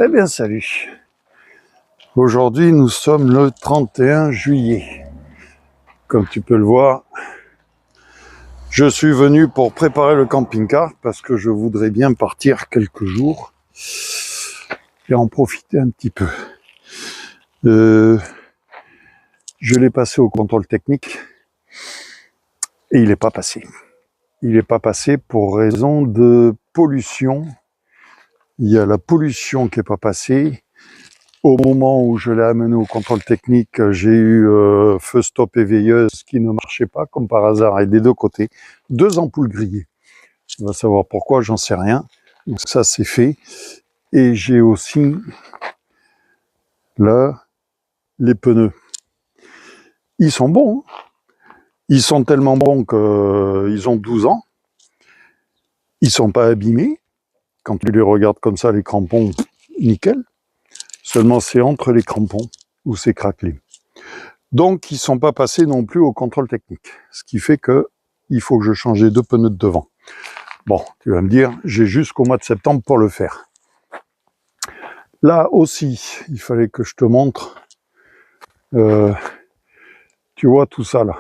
Eh bien, salut. Aujourd'hui, nous sommes le 31 juillet. Comme tu peux le voir, je suis venu pour préparer le camping-car parce que je voudrais bien partir quelques jours et en profiter un petit peu. Je l'ai passé au contrôle technique et il n'est pas passé. Il n'est pas passé pour raison de pollution. Il y a la pollution qui n'est pas passée. Au moment où je l'ai amené au contrôle technique, j'ai eu feu stop et veilleuse qui ne marchait pas, comme par hasard, et des deux côtés. 2 ampoules grillées. On va savoir pourquoi, j'en sais rien. Donc ça, c'est fait. Et j'ai aussi, là, les pneus. Ils sont bons. Hein. Ils sont tellement bons qu'ils ont 12 ans. Ils sont pas abîmés. Quand tu les regardes comme ça, les crampons, nickel. Seulement, c'est entre les crampons où c'est craquelé. Donc, ils ne sont pas passés non plus au contrôle technique. Ce qui fait que il faut que je change les 2 pneus de devant. Bon, tu vas me dire, j'ai jusqu'au mois de septembre pour le faire. Là aussi, il fallait que je te montre. Tu vois tout ça là.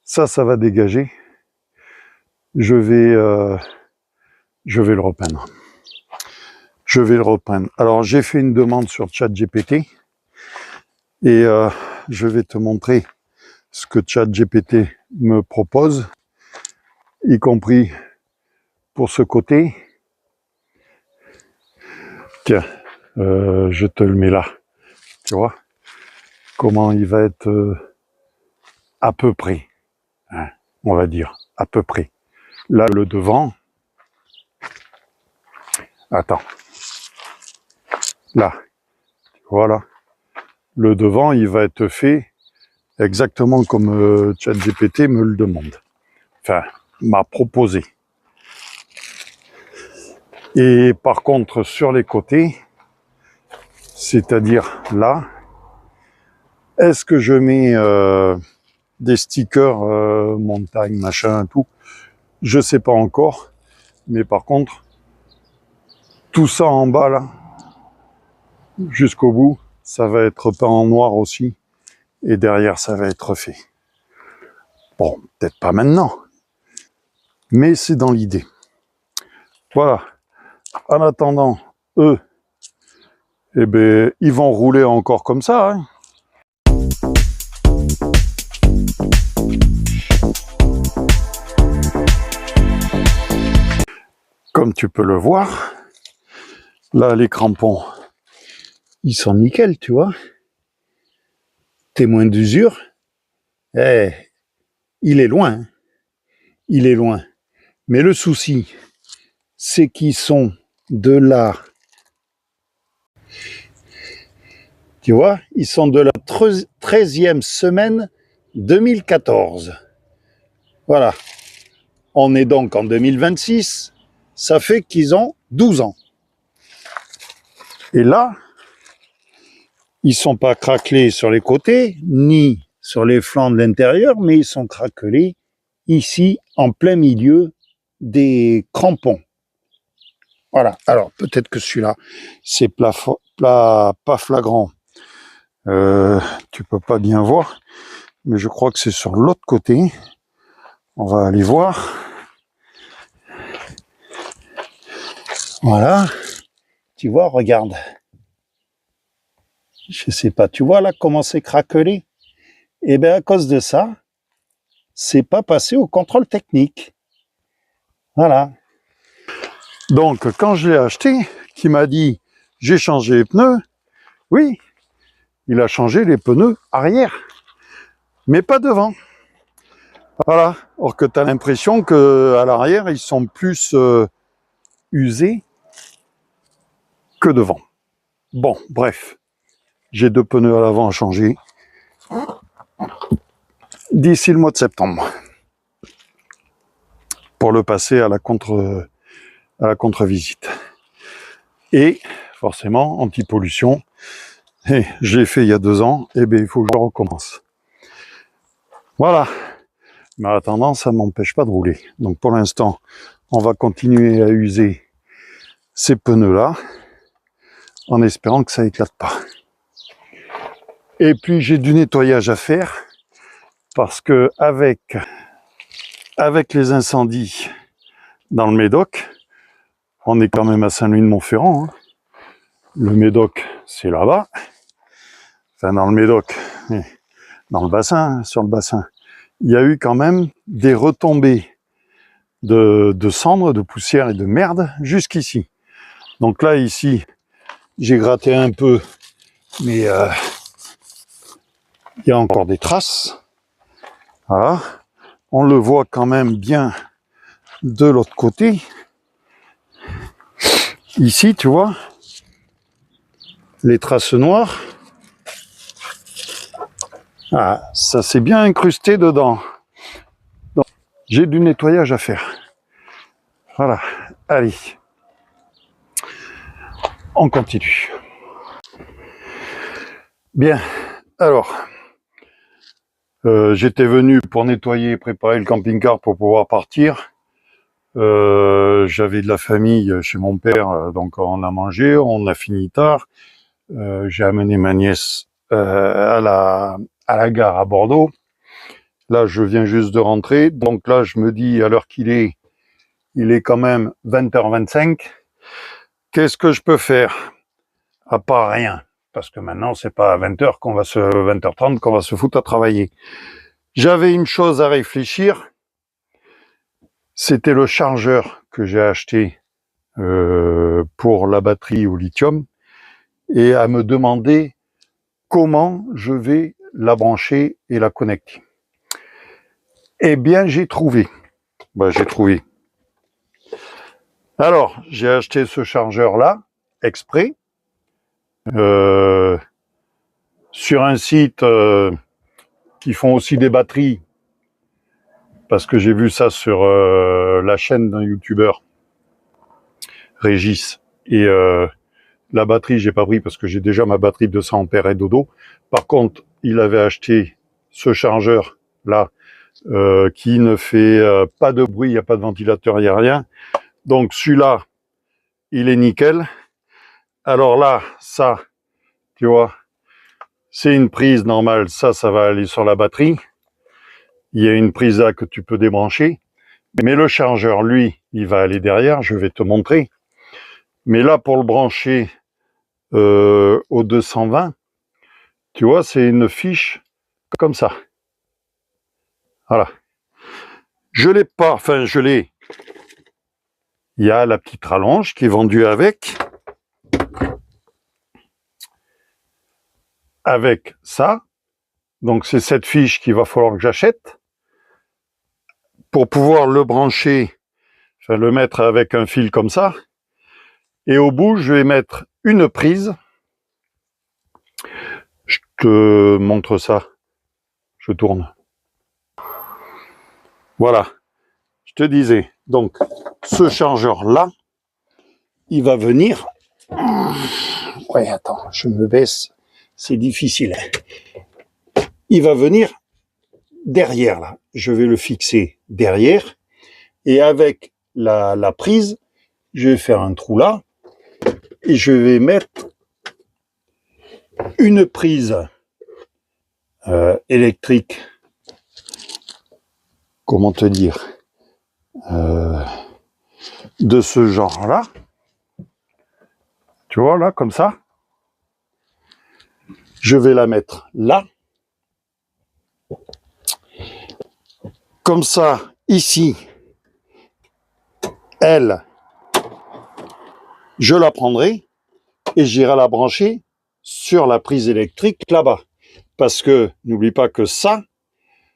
Ça va dégager. Je vais le repeindre. Je vais le repeindre. Alors, j'ai fait une demande sur ChatGPT. Et je vais te montrer ce que ChatGPT me propose, y compris pour ce côté. Tiens, je te le mets là. Tu vois comment il va être à peu près, hein, on va dire, à peu près. Là, le devant. Attends. Là. Voilà. Le devant, il va être fait exactement comme ChatGPT me le demande. Enfin, m'a proposé. Et par contre, sur les côtés, c'est-à-dire là, est-ce que je mets des stickers montagne, machin, tout? Je sais pas encore. Mais par contre, tout ça en bas, là, jusqu'au bout, ça va être peint en noir aussi. Et derrière, ça va être fait. Bon, peut-être pas maintenant. Mais c'est dans l'idée. Voilà. En attendant, eux, eh ben, ils vont rouler encore comme ça. Hein. Comme tu peux le voir, là, les crampons, ils sont nickel, tu vois. Témoin d'usure. Eh, il est loin. Hein. Il est loin. Mais le souci, c'est qu'ils sont de la... Tu vois, ils sont de la 13e semaine 2014. Voilà. On est donc en 2026. Ça fait qu'ils ont 12 ans. Et là, ils sont pas craquelés sur les côtés, ni sur les flancs de l'intérieur, mais ils sont craquelés ici, en plein milieu des crampons. Voilà. Alors, peut-être que celui-là, c'est pas flagrant. Tu peux pas bien voir, mais je crois que c'est sur l'autre côté. On va aller voir. Voilà. Tu vois, regarde. Je sais pas, tu vois là comment c'est craquelé? Eh bien, à cause de ça, c'est pas passé au contrôle technique. Voilà. Donc, quand je l'ai acheté, qui m'a dit, j'ai changé les pneus, oui, il a changé les pneus arrière, mais pas devant. Voilà. Or que tu as l'impression qu'à l'arrière, ils sont plus usés que devant. Bon, bref. J'ai 2 pneus à l'avant à changer d'ici le mois de septembre pour le passer à la contre-visite. Et forcément, anti-pollution, et je l'ai fait il y a 2 ans, et bien il faut que je recommence. Voilà. Mais en attendant, ça ne m'empêche pas de rouler. Donc pour l'instant, on va continuer à user ces pneus-là. en espérant que ça éclate pas. Et puis j'ai du nettoyage à faire parce que avec les incendies dans le Médoc, on est quand même à Saint-Louis-de-Montferrand, hein. Le Médoc, c'est là-bas. Enfin, dans le Médoc, dans le bassin, sur le bassin. Il y a eu quand même des retombées de cendres, de poussière et de merde jusqu'ici. Donc là, ici, j'ai gratté un peu, mais il y a encore des traces. Voilà. On le voit quand même bien de l'autre côté. Ici, tu vois, les traces noires. Ah, ça s'est bien incrusté dedans. Donc, j'ai du nettoyage à faire. Voilà, allez. On continue. Bien, alors, j'étais venu pour nettoyer et préparer le camping-car pour pouvoir partir. J'avais de la famille chez mon père, donc on a mangé, on a fini tard. J'ai amené ma nièce à la gare à Bordeaux. Là, je viens juste de rentrer. Donc là, je me dis, à l'heure qu'il est, il est quand même 20h25. Qu'est-ce que je peux faire? À part rien. Parce que maintenant, c'est pas à 20h 20h30 qu'on va se foutre à travailler. J'avais une chose à réfléchir. C'était le chargeur que j'ai acheté pour la batterie au lithium et à me demander comment je vais la brancher et la connecter. Eh bien, j'ai trouvé. Alors, j'ai acheté ce chargeur-là, exprès, sur un site qui font aussi des batteries, parce que j'ai vu ça sur la chaîne d'un youtubeur, Régis, et la batterie, j'ai pas pris parce que j'ai déjà ma batterie de 200 ampères et dodo. Par contre, il avait acheté ce chargeur-là, qui ne fait pas de bruit, il n'y a pas de ventilateur, il n'y a rien. Donc celui-là, il est nickel. Alors là, ça, tu vois, c'est une prise normale, ça va aller sur la batterie. Il y a une prise là que tu peux débrancher. Mais le chargeur, lui, il va aller derrière, je vais te montrer. Mais là, pour le brancher au 220, tu vois, c'est une fiche comme ça. Voilà. Je l'ai pas, enfin je l'ai. Il y a la petite rallonge qui est vendue avec. Avec ça. Donc c'est cette fiche qu'il va falloir que j'achète. Pour pouvoir le brancher, je vais le mettre avec un fil comme ça. Et au bout, je vais mettre une prise. Je te montre ça. Je tourne. Voilà. Je te disais, donc, ce chargeur-là, il va venir... Ouais, attends, je me baisse. C'est difficile. Il va venir derrière, là. Je vais le fixer derrière. Et avec la prise, je vais faire un trou là. Et je vais mettre une prise électrique. Comment te dire, de ce genre-là. Tu vois, là, comme ça. Je vais la mettre là. Comme ça, ici, elle, je la prendrai et j'irai la brancher sur la prise électrique là-bas. Parce que, n'oublie pas que ça,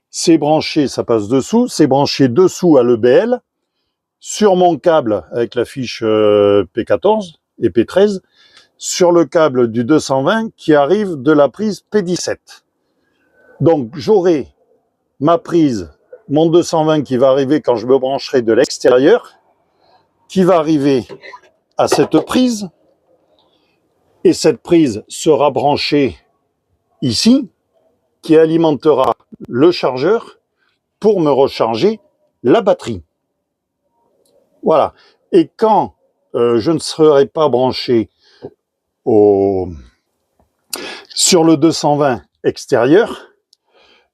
c'est branché, ça passe dessous, c'est branché dessous à l'EBL, sur mon câble avec la fiche P14 et P13, sur le câble du 220 qui arrive de la prise P17. Donc j'aurai ma prise, mon 220 qui va arriver quand je me brancherai de l'extérieur, qui va arriver à cette prise, et cette prise sera branchée ici, qui alimentera le chargeur pour me recharger la batterie. Voilà. Et quand je ne serai pas branché sur le 220 extérieur,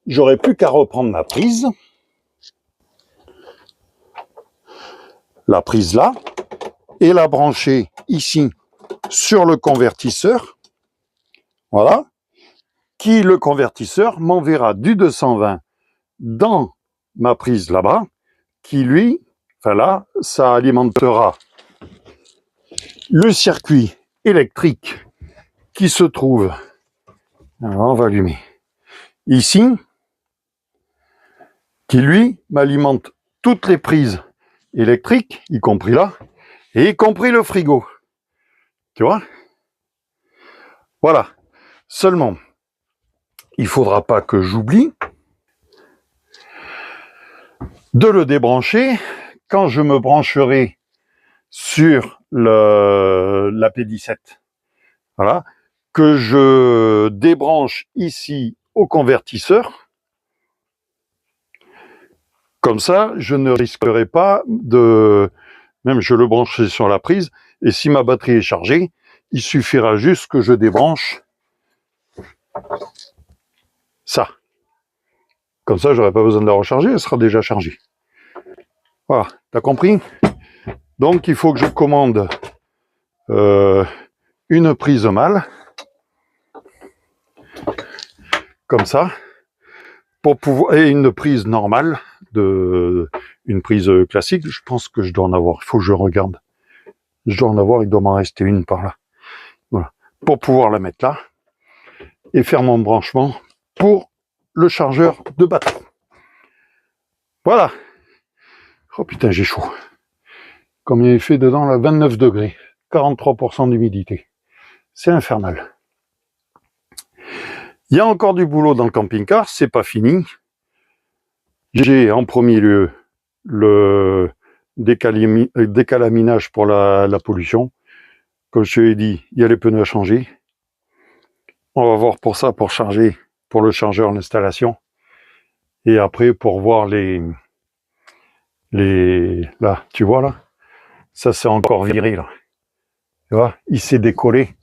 j'aurais plus qu'à reprendre ma prise. La prise là, et la brancher ici sur le convertisseur. Voilà. Qui, le convertisseur, m'enverra du 220 dans ma prise là-bas, qui lui, enfin là, ça alimentera le circuit électrique qui se trouve, alors on va allumer, ici, qui lui m'alimente toutes les prises électriques, y compris là, et y compris le frigo. Tu vois? Voilà. Seulement, il ne faudra pas que j'oublie de le débrancher quand je me brancherai sur la P17. Voilà. Que je débranche ici au convertisseur. Comme ça, je ne risquerai pas de... Même je le brancherai sur la prise, et si ma batterie est chargée, il suffira juste que je débranche ça. Comme ça, j'aurai pas besoin de la recharger, elle sera déjà chargée. Voilà, t'as compris? Donc, il faut que je commande une prise mâle, comme ça, pour pouvoir, et une prise normale, une prise classique. Je pense que je dois en avoir, il faut que je regarde. Je dois en avoir, il doit m'en rester une par là. Voilà, pour pouvoir la mettre là, et faire mon branchement pour le chargeur de batterie. Voilà. Oh putain, j'ai chaud. Combien il fait dedans là? 29 degrés, 43% d'humidité. C'est infernal. Il y a encore du boulot dans le camping-car, c'est pas fini. J'ai en premier lieu le décalaminage pour la pollution. Comme je te l'ai dit, il y a les pneus à changer. On va voir pour ça, pour charger, pour le chargeur, l'installation. Et après, pour voir là, tu vois là, ça c'est encore viré là. Tu vois, il s'est décollé.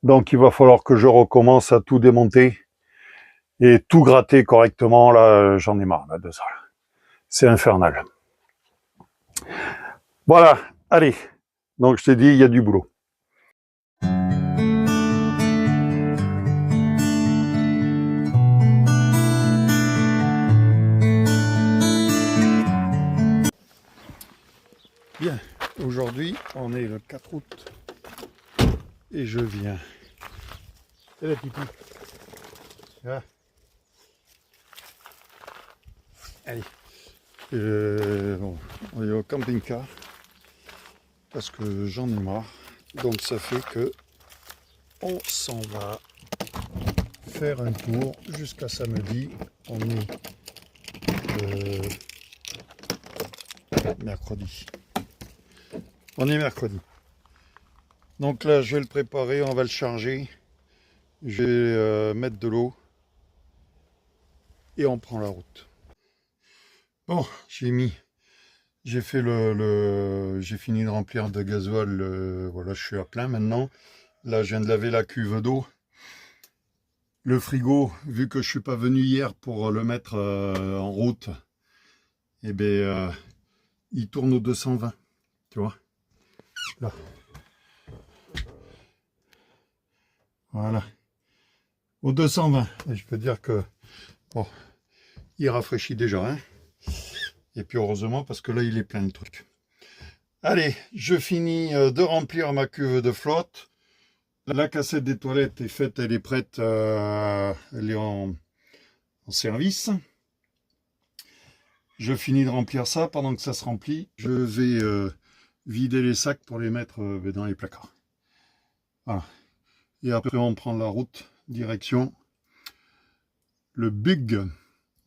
Donc il va falloir que je recommence à tout démonter et tout gratter correctement. Là, j'en ai marre là, de ça. C'est infernal. Voilà, allez. Donc je t'ai dit, il y a du boulot. Bien, aujourd'hui, on est le 4 août et je viens. C'est la pipi. Ah. Allez. Bon, on est au camping-car parce que j'en ai marre. Donc ça fait que on s'en va faire un tour jusqu'à samedi. On est mercredi. On est mercredi. Donc là, je vais le préparer, on va le charger. Je vais mettre de l'eau et on prend la route. Bon, j'ai fait j'ai fini de remplir de gasoil. Voilà, je suis à plein maintenant. Là, je viens de laver la cuve d'eau. Le frigo, vu que je suis pas venu hier pour le mettre en route, eh bien, il tourne au 220, tu vois. Là. Voilà. Au 220. Et je peux dire que bon, il rafraîchit déjà. Hein. Et puis heureusement, parce que là, il est plein de trucs. Allez, je finis de remplir ma cuve de flotte. La cassette des toilettes est faite, elle est prête, elle est en service. Je finis de remplir ça. Pendant que ça se remplit, je vais vider les sacs pour les mettre dans les placards. Voilà. Et après, on prend la route, direction le Bug.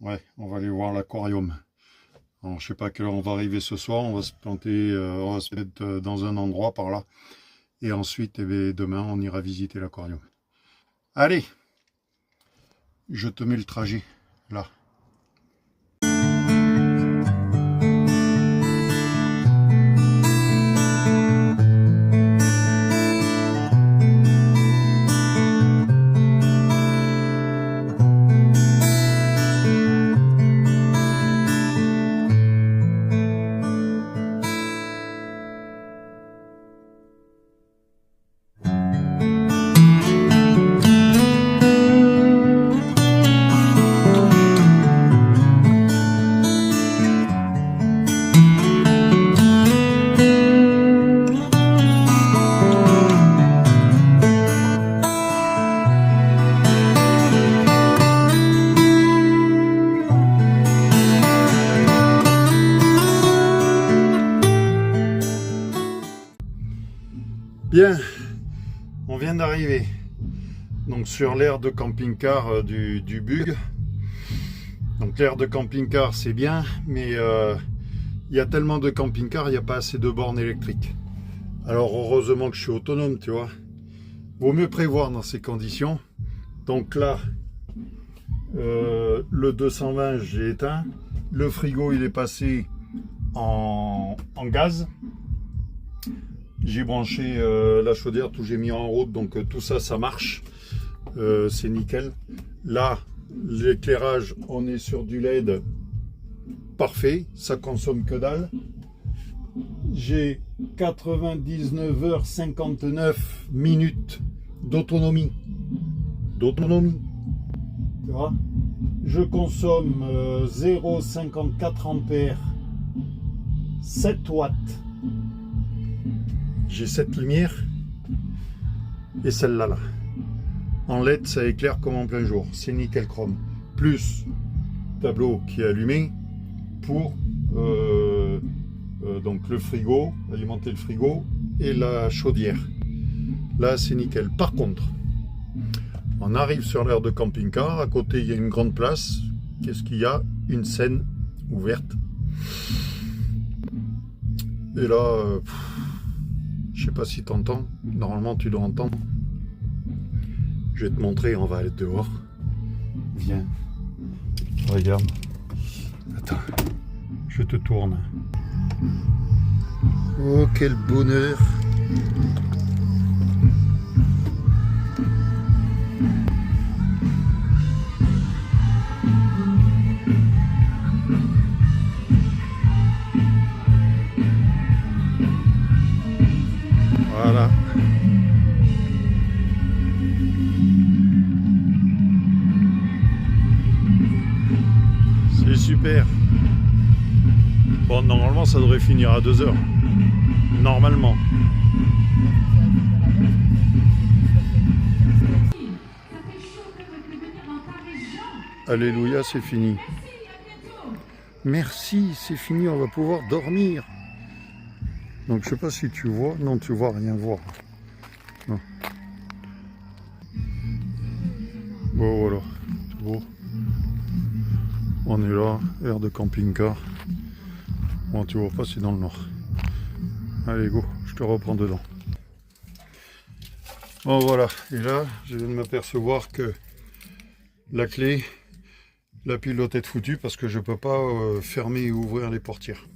Ouais, on va aller voir l'aquarium. Alors, je sais pas à quelle heure on va arriver ce soir. On va se planter, on va se mettre dans un endroit par là. Et ensuite, eh bien, demain, on ira visiter l'aquarium. Allez, je te mets le trajet là. Bien, on vient d'arriver donc sur l'aire de camping-car du Bug. Donc l'aire de camping-car c'est bien, mais il y a tellement de camping-cars, il n'y a pas assez de bornes électriques. Alors heureusement que je suis autonome, tu vois. Vaut mieux prévoir dans ces conditions. Donc là, le 220 j'ai éteint. Le frigo il est passé en gaz. J'ai branché la chaudière, tout j'ai mis en route, donc tout ça, ça marche. C'est nickel. Là, l'éclairage, on est sur du LED parfait, ça consomme que dalle. J'ai 99h59 minutes d'autonomie. Tu vois, je consomme 0,54 ampères, 7 watts. J'ai cette lumière et celle-là là. En LED, ça éclaire comme en plein jour. C'est nickel chrome. Plus tableau qui est allumé pour donc le frigo, alimenter le frigo et la chaudière. Là, c'est nickel. Par contre, on arrive sur l'aire de camping-car. À côté, il y a une grande place. Qu'est-ce qu'il y a? Une scène ouverte. Et là, je sais pas si tu entends. Normalement, tu dois entendre. Je vais te montrer. On va aller dehors. Viens. Regarde. Attends. Je te tourne. Oh, quel bonheur! Voilà. C'est super. Bon, normalement, ça devrait finir à 2 heures. Normalement. Alléluia, c'est fini. Merci, c'est fini, on va pouvoir dormir. Donc, je sais pas si tu vois. Non, tu vois rien voir. Non. Bon, voilà. C'est beau. On est là, aire de camping-car. Bon, tu vois pas, c'est dans le noir. Allez, go, je te reprends dedans. Bon, voilà. Et là, je viens de m'apercevoir que la clé, la pile doit être foutue parce que je peux pas fermer et ouvrir les portières.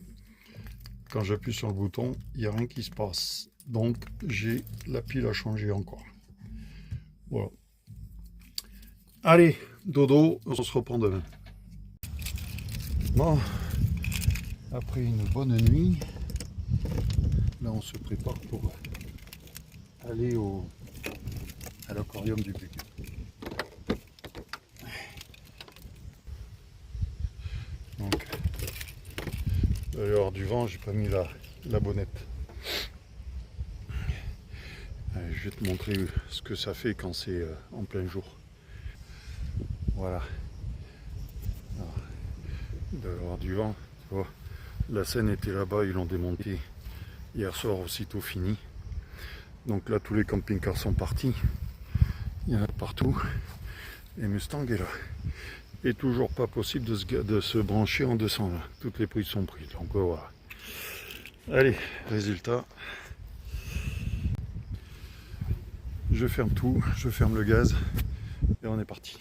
Quand j'appuie sur le bouton, il n'y a rien qui se passe. Donc, j'ai la pile à changer encore. Voilà. Allez, dodo, on se reprend demain. Bon, après une bonne nuit, là on se prépare pour aller à l'aquarium du Bug. Donc, il va y avoir du vent, j'ai pas mis la bonnette. Allez, je vais te montrer ce que ça fait quand c'est en plein jour. Voilà. Alors, il va y avoir du vent, tu vois. La scène était là-bas, ils l'ont démonté hier soir, aussitôt fini. Donc là, tous les camping-cars sont partis. Il y en a partout. Et Mustang est là. Et toujours pas possible de se brancher en 200 là. Toutes les prises sont prises. Donc voilà. Allez, résultat. Je ferme tout, je ferme le gaz. Et on est parti.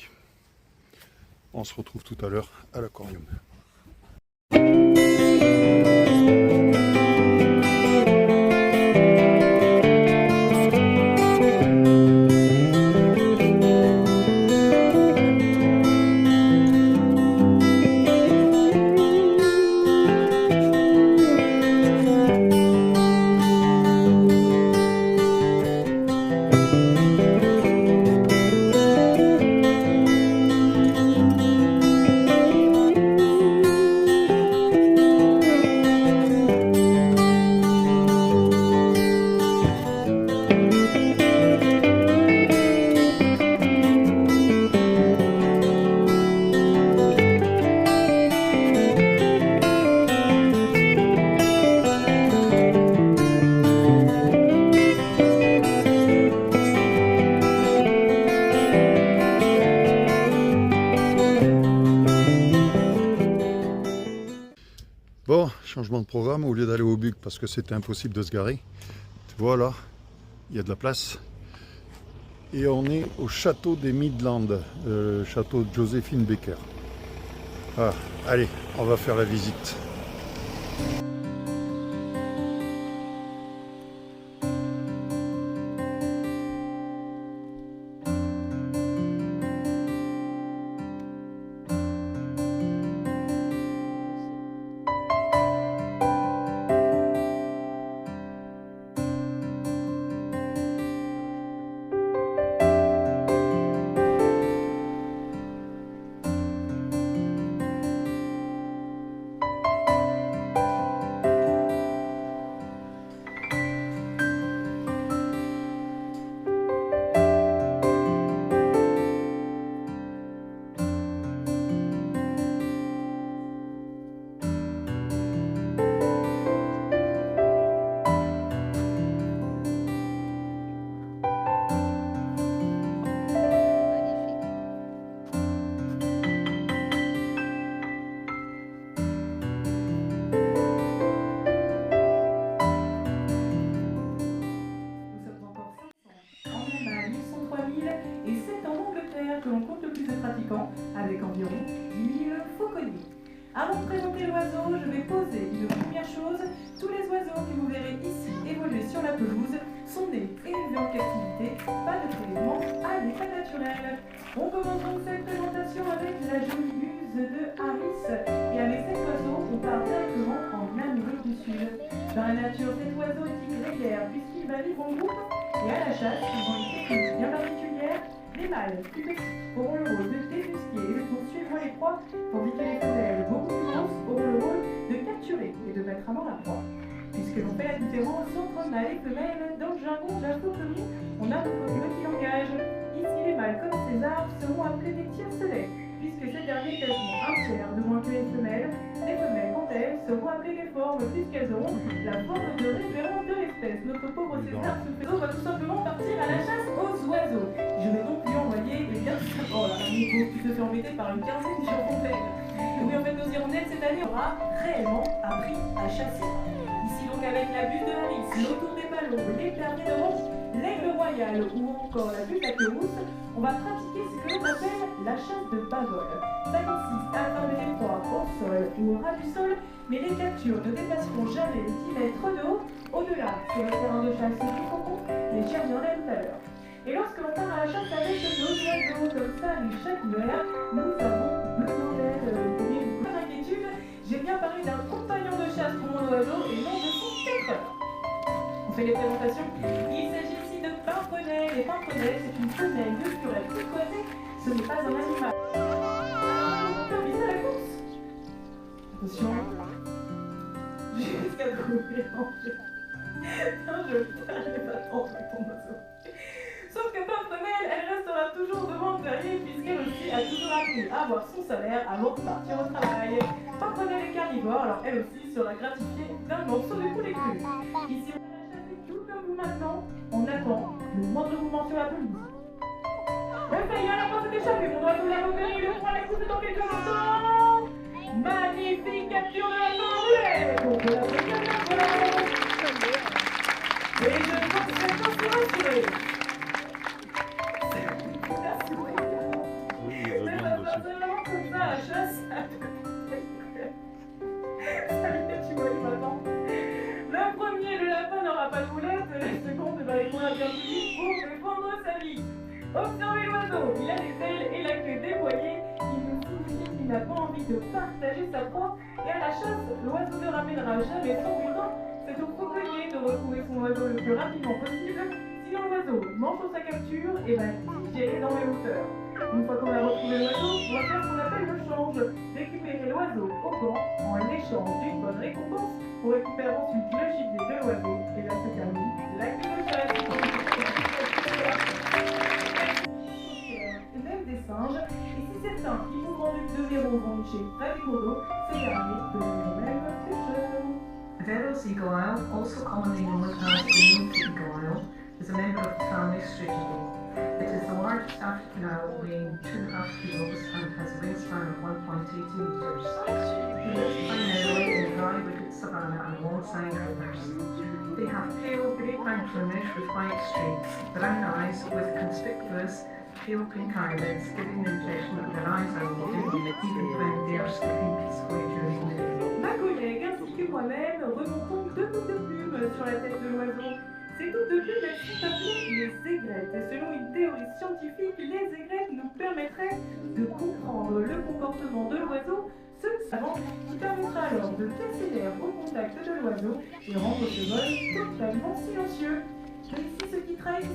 On se retrouve tout à l'heure à l'aquarium. changement de programme, au lieu d'aller au Buc parce que c'était impossible de se garer. Voilà, il y a de la place. Et on est au château des Midlands, château de Joséphine Baker. Ah, allez, on va faire la visite. Que l'on compte le plus de pratiquants, avec environ 10 000 fauconniers. Avant de présenter l'oiseau, je vais poser une première chose. Tous les oiseaux que vous verrez ici évoluer sur la pelouse sont nés et élevés en captivité, pas de prélèvement à l'état naturel. On commence donc cette présentation avec la jolie buse de Harris. Et avec cet oiseau, on part directement en Amérique du Sud. Dans la nature, cet oiseau est grégaire puisqu'il va vivre en groupe. Et à la chasse, ils ont une technique bien particulière. Les mâles, plus petits, auront le rôle de débusquer et de poursuivre les proies, tandis que les femelles, beaucoup plus grosses, auront le rôle de capturer et de mettre à mort la proie. Puisque l'on fait la différence entre mâles et femelles, dans le jargon de la fauconnerie, on a notre petit langage. Ici, les mâles, comme César, seront appelés des tiercelets, puisque ces derniers pèseront un tiers de moins que les femelles. Les femelles, quant à elles, seront appelées des formes, puisqu'elles auront la forme de référence de l'espèce. Notre pauvre César va tout simplement partir à la chasse aux oiseaux. Je vais donc lui envoyer les biens. Oh là, Nico, tu te fais embêter par une quinzaine d'hirondelles. Oui, en fait, nos hirondelles cette année aura réellement appris à chasser. Ici donc avec la buse de Harris, l'autour des ballons, les perniers de ronce, l'aigle royal ou encore la buse d'Aquerousse, on va pratiquer ce que l'on appelle la chasse de bavole. Ça consiste à attraper les proies au sol ou au ras du sol, mais les captures ne dépasseront jamais les 10 mètres de haut. Au-delà, c'est le terrain de chasse du cocon, les chiens en tout à l'heure. Et lorsque l'on part à la chasse avec nos oiseaux comme ça, chaque hiver, nous avons besoin d'aide. Pas d'inquiétude, j'ai bien parlé d'un compagnon de chasse pour mon oiseau et non de son quêteur. On fait les présentations. Il s'agit ici de pimprenelle. Les pimprenelles, c'est une femelle de purée picoisée. Ce n'est pas un animal. Alors, on vise à la course. Attention. Jusqu'à trouver en fait. Non, je n'arrive pas tant avec ton oiseau. Sauf que Pimprenelle, elle restera toujours devant le terrier puisqu'elle aussi a toujours appris à avoir son salaire avant de partir au travail. Pimprenelle est carnivore, alors elle aussi sera gratifiée d'un morceau de poulet cru. Ici, on va la chasser tout comme vous maintenant. On attend le moindre mouvement sur la pelouse. Ça y est, la porte est échappée, mon oiseau l'a repéré, il le prend à la coupe dans quelques instants. Magnifique capture de la Pimprenelle. Donc la première. Et je pense que c'est pas rassuré. Mais ça passe vraiment comme ça à la chasse. Salut, tu vois, il m'attend. Le premier, le lapin n'aura pas de boulette. Le second va répondre à bien plus vite pour défendre sa vie. Observez l'oiseau. Il a les ailes et la queue dévoyée. Il nous signifie qu'il n'a pas envie de partager sa proie. Et à la chasse, l'oiseau ne ramènera jamais son butin. C'est au fauconnier de retrouver son oiseau le plus rapidement possible. Sinon l'oiseau mange sa capture et va digérer dans les hauteurs. Une fois qu'on a retrouvé l'oiseau, on va faire ce qu'on appelle le change. Récupérer l'oiseau au camp en échange d'une bonne récompense pour récupérer ensuite le gibier de l'oiseau. Et là se termine l'acte de chasse. Même des singes. Et si certains qui vous vendent de Véro vont nicher près des cours d'eau, ces derniers deviennent même pêcheurs. Veros eagle owl, also commonly known as the milky eagle owl, is a member of the family Strigidae. It is the largest African owl, weighing 2.5 kilos and has a wingspan of 1.80 meters. It lives primarily in dry wooded quiet streets, brown eyes with conspicuous pale pink eyelids giving the impression that their eyes are open even when they are sleeping peacefully during the day. Ma collègue ainsi que moi-même remontons deux bouts de plumes sur la tête de l'oiseau. Ces bouts de plumes, elles sont appelées les aigrettes. Et selon une théorie scientifique, les aigrettes nous permettraient de comprendre le comportement de l'oiseau, ce savant qui permettra alors de casser l'air au contact de l'oiseau et rendre ce vol totalement silencieux. Mais ici, ce qui trahit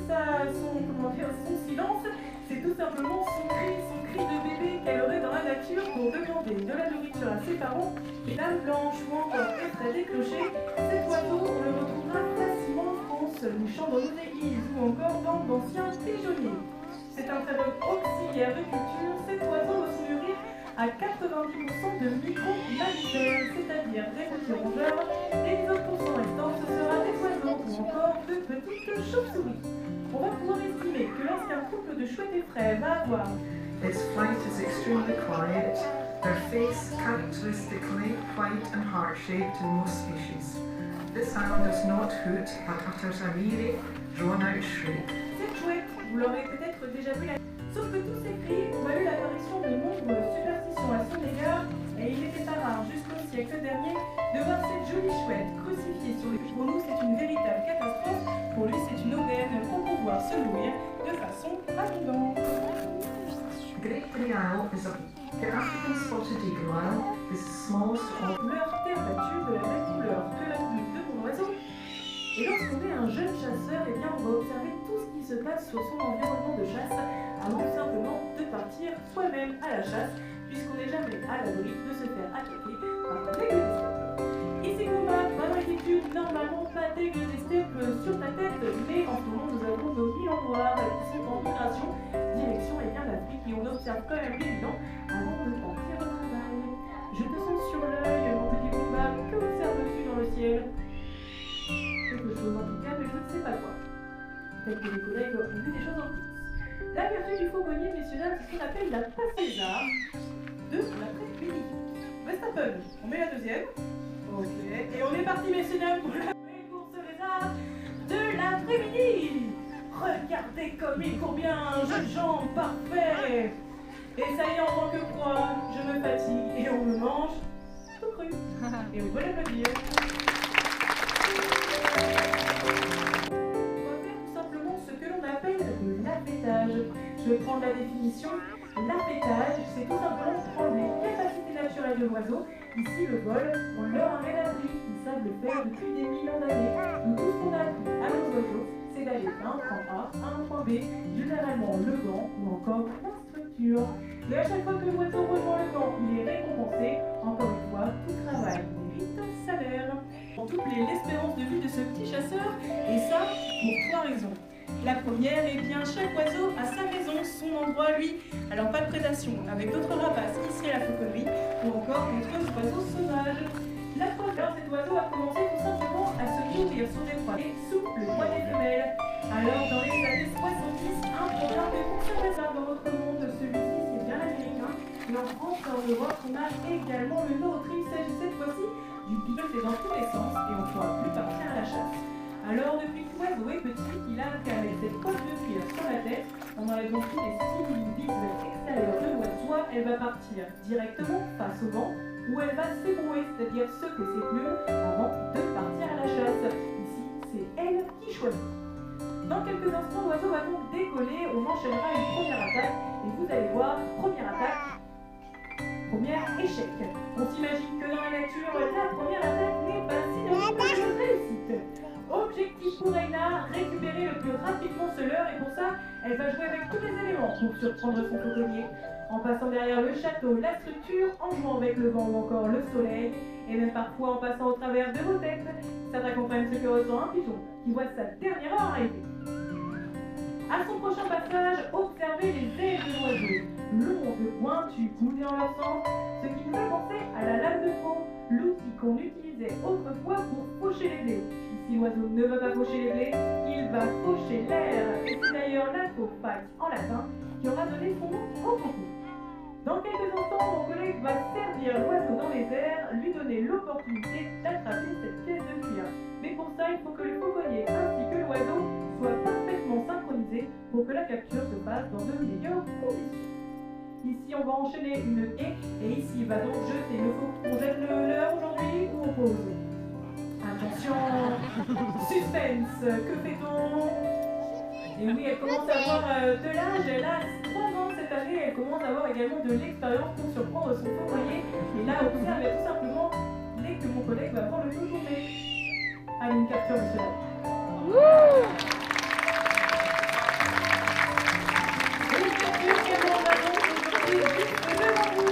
son silence, c'est tout simplement son cri de bébé qu'elle aurait dans la nature pour demander de la nourriture à ses parents. Et Dame Blanche ou encore Estelle des Clochers, cet oiseau, on le retrouvera facilement en France, nichant dans nos églises ou encore dans d'anciens pigeonniers. C'est un très bon auxiliaire de culture, cet oiseau va se nourrir à 90% de micro-mammifères, c'est-à-dire des petits rongeurs, et les 10% restants, ce sera des oiseaux ou encore de petites chauves-souris. On va pouvoir estimer que lorsqu'un couple de chouettes et frères va avoir Its flight is extremely quiet, their face characteristically white and heart-shaped in most species. This owl does not hoot but utters a weary, drawn-out shriek. cette chouette, vous l'aurez peut-être déjà vu sauf que tous ces cris ont valu l'apparition de nombreuses superstitions à son égard, et il n'était pas rare jusqu'au siècle dernier de voir cette jolie chouette crucifiée sur les... Pour nous, c'est une véritable catastrophe, pour lui, c'est une aubaine pour pouvoir se nourrir de façon abondante. Great Grey Owl is the African spotted eagle owl is the smallest of Couleur terre battue de la même couleur que la plume de mon oiseau. Et lorsqu'on est un jeune chasseur, eh bien, on va observer tout ce qui se passe sur son environnement de chasse avant simplement de partir soi-même à la chasse, puisqu'on n'est jamais à l'abri de se faire attaquer par l'aigle des steppes. Ici, Goumba, pas d'inquiétude, normalement pas d'aigle des steppes sur ta tête, mais en ce moment nous avons nos bilans noirs qui sont en migration, direction et bien l'Afrique, et on observe quand même les bilans avant de partir au travail. Je te sens sur l'œil, mon petit Goumba, que observes-tu dans le ciel? Quelque chose en tout cas, mais je ne sais pas quoi. Peut-être que les collègues ont vu des choses en plus. La vertu du fauconnier, messieurs dames, c'est ce qu'on appelle la passe César de l'après-midi. Verstappen, on met la deuxième. Ok. Et on est parti, messieurs dames, pour la course César de l'après-midi. Regardez comme il court bien, jeune jambe, parfait. Et ça y est, en tant que proie, je me fatigue et on me mange tout cru. Et on peut l'applaudir. Je vais prendre la définition. L'affêtage, c'est tout simplement prendre les capacités naturelles de l'oiseau. Ici, le vol, on leur a appris. Ils savent le faire depuis des millions d'années. Donc, tout ce qu'on a appris à nos oiseaux, c'est d'aller d'un point A à un point B, généralement le gant ou encore la structure. Et à chaque fois que l'oiseau rejoint le gant, il est récompensé. Encore une fois, tout travail mérite salaire. En toute l'espérance de vie de ce petit chasseur, et ça pour 3 raisons. La première, eh bien, chaque oiseau a sa maison, son endroit, lui. Alors, pas de prédation avec d'autres rapaces, ici à la fauconnerie, ou encore d'autres oiseaux sauvages. La première, cet oiseau a commencé tout simplement à se nourrir sur des proies et sous le poids des femelles. Alors, dans les années 70, un programme de conservation dans votre monde, celui-ci, c'est bien américain. Et en France, en Europe, on a également le nôtre. Il s'agit cette fois-ci du piloté dans tous les sens et on ne pourra plus partir à la chasse. Alors, depuis que l'oiseau est petit, il a appris avec cette coque de cuir sur la tête. On enlève donc tous les stimuli visuels extérieurs de l'oiseau. Soit elle va partir directement face au vent, ou elle va s'ébrouer, c'est-à-dire secouer ses plumes avant de partir à la chasse. Ici, c'est elle qui choisit. Dans quelques instants, l'oiseau va donc décoller. On enchaînera une première attaque. Et vous allez voir, première attaque, premier échec. On s'imagine que dans la nature, la première attaque n'est pas synonyme de réussite. Objectif pour Reina, récupérer le plus rapidement ce leurre, et pour ça, elle va jouer avec tous les éléments pour surprendre son fauconnier. En passant derrière le château, la structure, en jouant avec le vent ou encore le soleil, et même parfois en passant au travers de vos têtes. Ça t'accompagne ce que ressent un pigeon qui voit sa dernière heure arriver. À son prochain passage, observez les ailes de l'oiseau, longues, pointues, coulées dans leur sens, ce qui nous fait penser à la lame de faux, l'outil qu'on utilisait autrefois pour faucher les blés. Si l'oiseau ne va pas faucher les blés, il va faucher l'air. Et c'est d'ailleurs la faux fac en latin qui aura donné son nom au concours. Dans quelques instants, mon collègue va servir l'oiseau dans les airs, lui donner l'opportunité d'attraper cette pièce de cuir. Mais pour ça, il faut que le fauconnier ainsi que l'oiseau soient Ici, on va enchaîner une haie. Et ici, il va donc jeter le faux. On jette le leurre aujourd'hui ou on pose? Attention, suspense, que fait-on? Et oui, elle commence à avoir de l'âge, elle a 3 ans cette année, elle commence à avoir également de l'expérience pour surprendre son foyer. Et là, observez tout simplement dès que mon collègue va voir le dos tourner. Allez, une capture, monsieur. Une capture qu'elle m'en va donc aujourd'hui juste devant vous.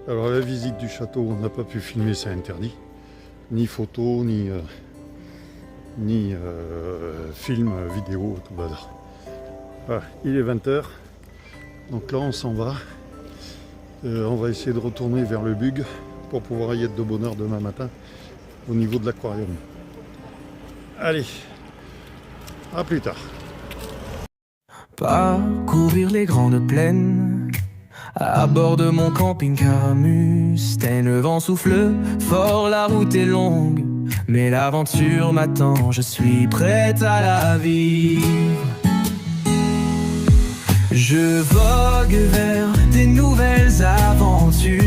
Alors la visite du château, on n'a pas pu filmer, c'est interdit. Ni photo, ni film, vidéo, tout bazar. Voilà, il est 20 h. Donc là on s'en va. On va essayer de retourner vers le Bug pour pouvoir y être de bonne heure demain matin au niveau de l'aquarium. Allez, à plus tard. Parcourir les grandes plaines à bord de mon camping-car Mustang. Le vent souffle fort, la route est longue, mais l'aventure m'attend, je suis prête à la vivre. Je vogue vers des nouvelles aventures,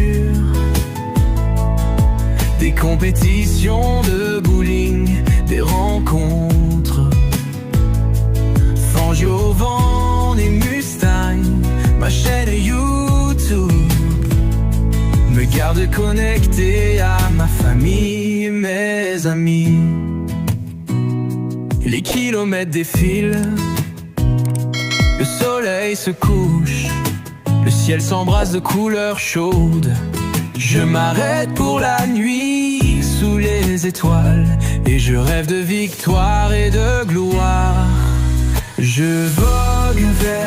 des compétitions de bowling, des rencontres. Fangio au vent des Mustangs, ma chaîne YouTube me garde connecté à ma famille et mes amis. Les kilomètres défilent, le soleil se couche, le ciel s'embrasse de couleurs chaudes. Je m'arrête pour la nuit sous les étoiles et je rêve de victoire et de gloire. Je vogue vers